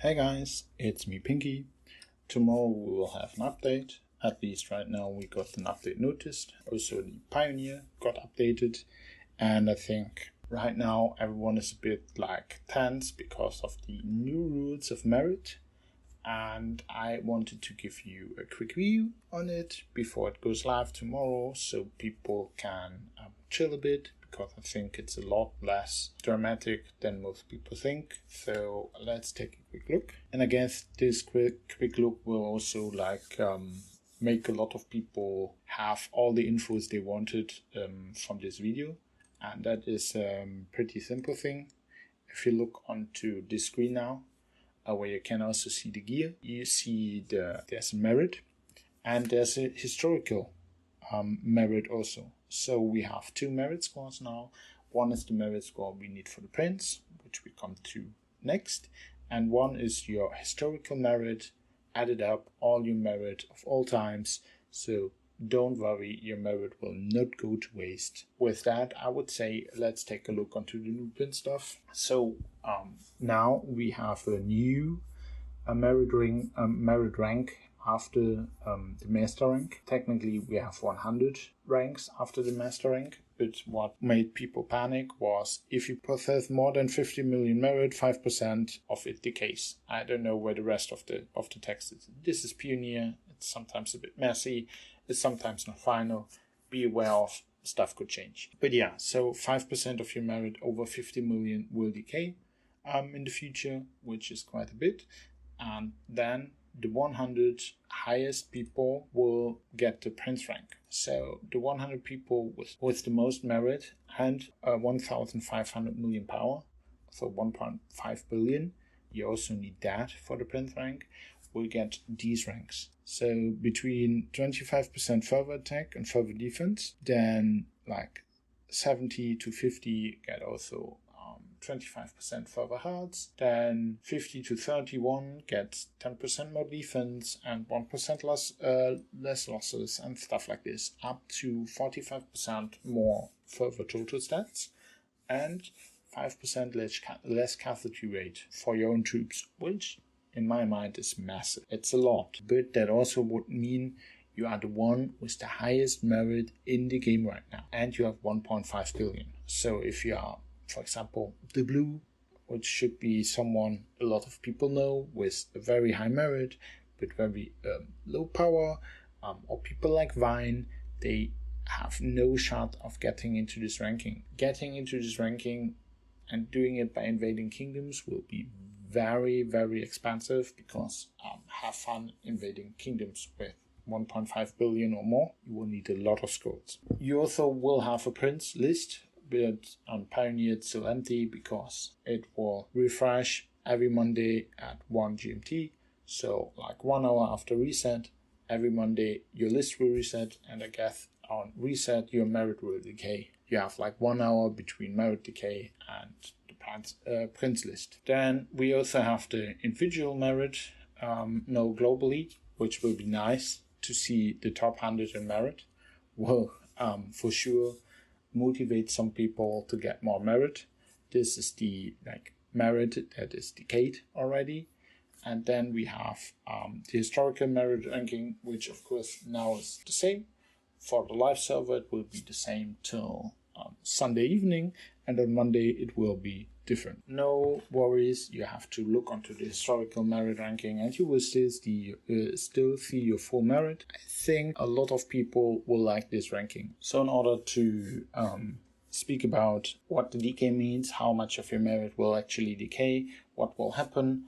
Hey guys, it's me Pinky. Tomorrow we will have an update. At least right now we got an update noticed. Also the Pioneer got updated, and I think right now everyone is a bit tense because of the new rules of Merrit, and I wanted to give you a quick review on it before it goes live tomorrow so people can chill a bit, because I think it's a lot less dramatic than most people think. So let's take a quick look. And I guess this quick look will also make a lot of people have all the infos they wanted from this video. And that is a pretty simple thing. If you look onto this screen now, where you can also see the gear, you see there's a Merrit and there's a historical Merrit also. So we have two Merrit scores now. One is the Merrit score we need for the prince, which we come to next, and one is your historical Merrit added up, all your Merrit of all times. So don't worry, your Merrit will not go to waste. With that, I would say let's take a look onto the new print stuff. So now we have a new Merrit rank after the master rank. Technically we have 100 ranks after the master rank, but what made people panic was if you possess more than 50 million Merrit, 5% of it decays. I don't know where the rest of the text is. This is Pioneer. It's sometimes a bit messy. It's sometimes not final. Be aware of stuff could change. But yeah, so 5% of your Merrit over 50 million will decay in the future, which is quite a bit. And then the 100 highest people will get the prince rank. So the 100 people with the most Merrit and 1,500 million power, so 1.5 billion, you also need that for the prince rank, will get these ranks. So between 25% further attack and further defense, then 70 to 50 get also 25% further hearts, then 50 to 31 gets 10% more defense and 1% less losses and stuff like this, up to 45% more further total stats and 5% less casualty rate for your own troops, which in my mind is massive. It's a lot, but that also would mean you are the one with the highest Merrit in the game right now, and you have 1.5 billion. So if you are, for example, the blue, which should be someone a lot of people know with a very high Merrit but very low power, or people like Vine, they have no shot of getting into this ranking. Getting into this ranking and doing it by invading kingdoms will be very, very expensive, because have fun invading kingdoms with 1.5 billion or more. You will need a lot of scrolls. You also will have a prince list, but on Pioneer it's still empty because it will refresh every Monday at 1 GMT. So 1 hour after reset, every Monday your list will reset, and I guess on reset your Merrit will decay. You have 1 hour between Merrit decay and the prince list. Then we also have the individual Merrit, globally, which will be nice to see the top 100 in Merrit. Will for sure motivate some people to get more Merrit. This is the Merrit that is decayed already. And then we have the historical Merrit ranking, which of course now is the same. For the live server it will be the same till Sunday evening, and on Monday it will be different. No worries, you have to look onto the historical Merrit ranking and you will still see your full Merrit. I think a lot of people will like this ranking. So in order to speak about what the decay means, how much of your Merrit will actually decay, what will happen,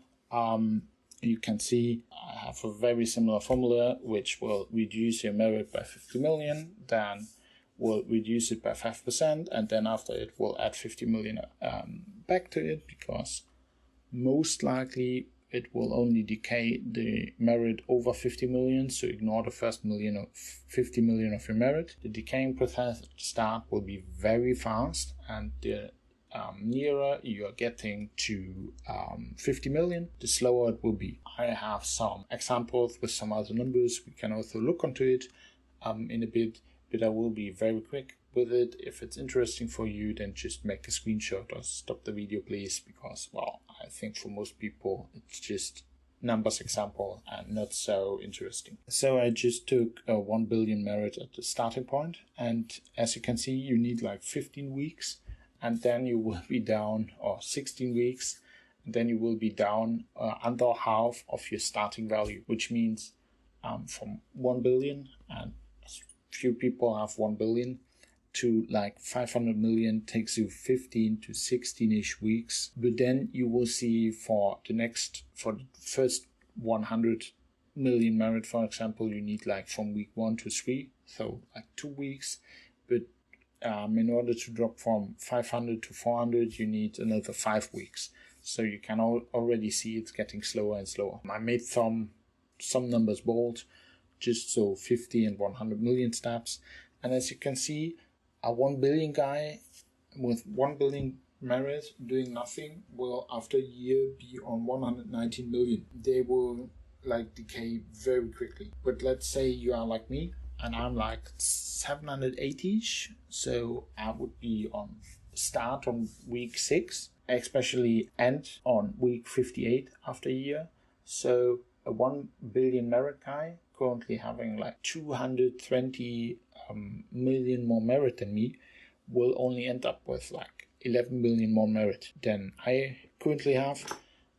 you can see I have a very similar formula which will reduce your Merrit by 50 million, then will reduce it by 5%, and then after it will add 50 million back to it, because most likely it will only decay the Merrit over 50 million, so ignore the first 50 million of your Merrit. The decaying process at the start will be very fast, and the nearer you are getting to 50 million, the slower it will be. I have some examples with some other numbers. We can also look onto it in a bit, but I will be very quick. with it. If it's interesting for you, then just make a screenshot or stop the video, please, because, well, I think for most people it's just numbers example and not so interesting. So I just took 1 billion Merrit at the starting point, and as you can see, you need like 15 weeks, and then you will be down, or 16 weeks, and then you will be down under half of your starting value, which means from 1 billion, and few people have 1 billion, to like 500 million takes you 15 to 16-ish weeks. But then you will see for the first 100 million Merrit, for example, you need like from week 1 to 3, so like 2 weeks. But in order to drop from 500 to 400, you need another 5 weeks. So you can already see it's getting slower and slower. I made some numbers bold, just so 50 and 100 million steps. And as you can see, a 1 billion guy with 1 billion Merrit doing nothing will after a year be on 119 million. They will like decay very quickly. But let's say you are like me and I'm like 780-ish. So I would be on start on week 6, especially end on week 58 after a year. So a 1 billion Merrit guy currently having like 220 million more Merrit than me will only end up with like 11 million more Merrit than I currently have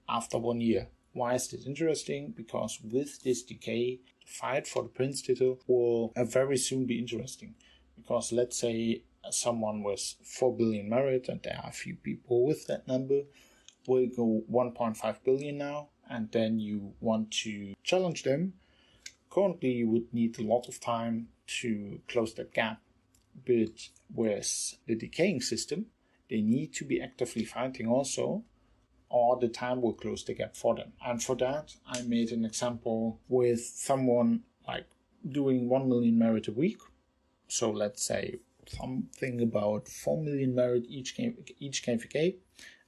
after 1 year. Why is this interesting? Because with this decay, the fight for the Prince title will very soon be interesting. Because let's say someone with 4 billion Merrit, and there are a few people with that number, will go 1.5 billion now, and then you want to challenge them. Currently, you would need a lot of time to close that gap, but with the decaying system, they need to be actively fighting also, or the time will close the gap for them. And for that, I made an example with someone like doing 1 million Merrit a week. So let's say something about 4 million Merrit each KVK.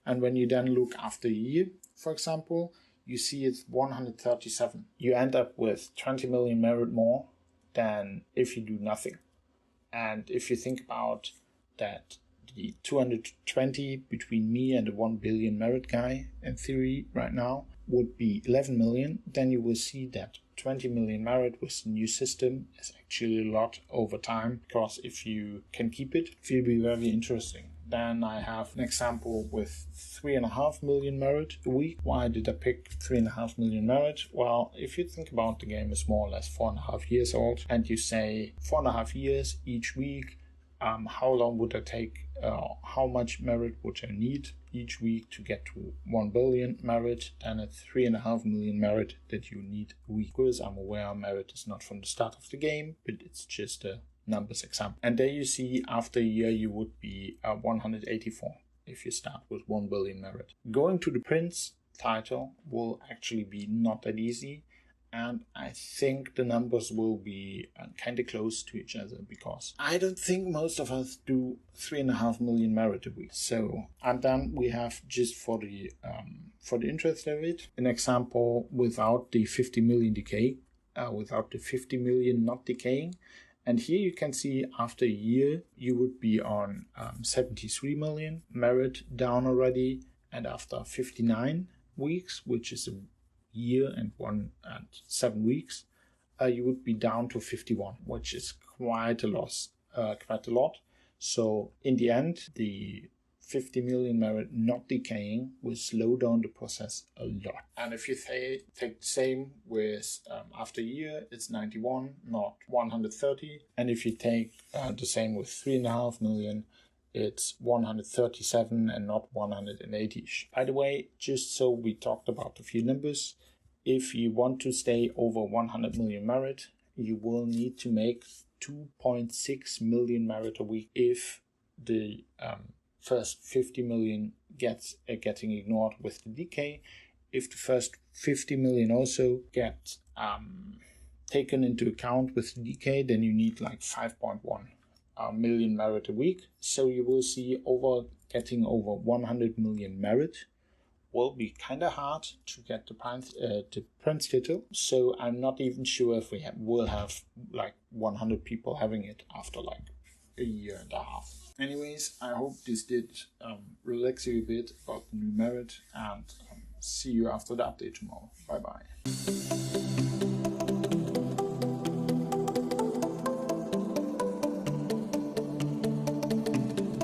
And when you then look after a year, for example, you see it's 137. You end up with 20 million Merrit more than if you do nothing. And if you think about that, the 220 between me and the 1 billion Merrit guy, in theory, right now, would be 11 million, then you will see that 20 million Merrit with the new system is actually a lot over time, because if you can keep it, it will be very interesting. Then I have an example with 3.5 million Merrit a week. Why did I pick 3.5 million Merrit? Well, if you think about the game is more or less 4.5 years old, and you say 4.5 years each week, how long would I take, how much Merrit would I need each week to get to 1 billion Merrit, and it's 3.5 million Merrit that you need a week. Because I'm aware Merrit is not from the start of the game, but it's just a numbers example. And there you see after a year you would be 184 if you start with 1 billion Merrit. Going to the Prince title will actually be not that easy, and I think the numbers will be kind of close to each other, because I don't think most of us do 3.5 million Merrit a week. So, and then we have, just for the interest of it, an example without the 50 million decay, without the 50 million not decaying. And here you can see after a year, you would be on 73 million Merrit down already. And after 59 weeks, which is a year and 7 weeks, you would be down to 51, which is quite a loss, quite a lot. So in the end, the 50 million Merrit not decaying will slow down the process a lot. And if you take the same with after a year, it's 91, not 130. And if you take the same with 3.5 million, it's 137 and not 180. By the way, just so we talked about a few numbers, if you want to stay over 100 million Merrit, you will need to make 2.6 million Merrit a week if the first 50 million getting ignored with the decay. If the first 50 million also get taken into account with the decay, then you need like 5.1 million Merrit a week. So you will see getting over 100 million Merrit will be kind of hard to get the Prince title. So I'm not even sure if we will have like 100 people having it after like a year and a half. Anyways, I hope this did relax you a bit about the new Merrit, and see you after the update tomorrow. Bye bye.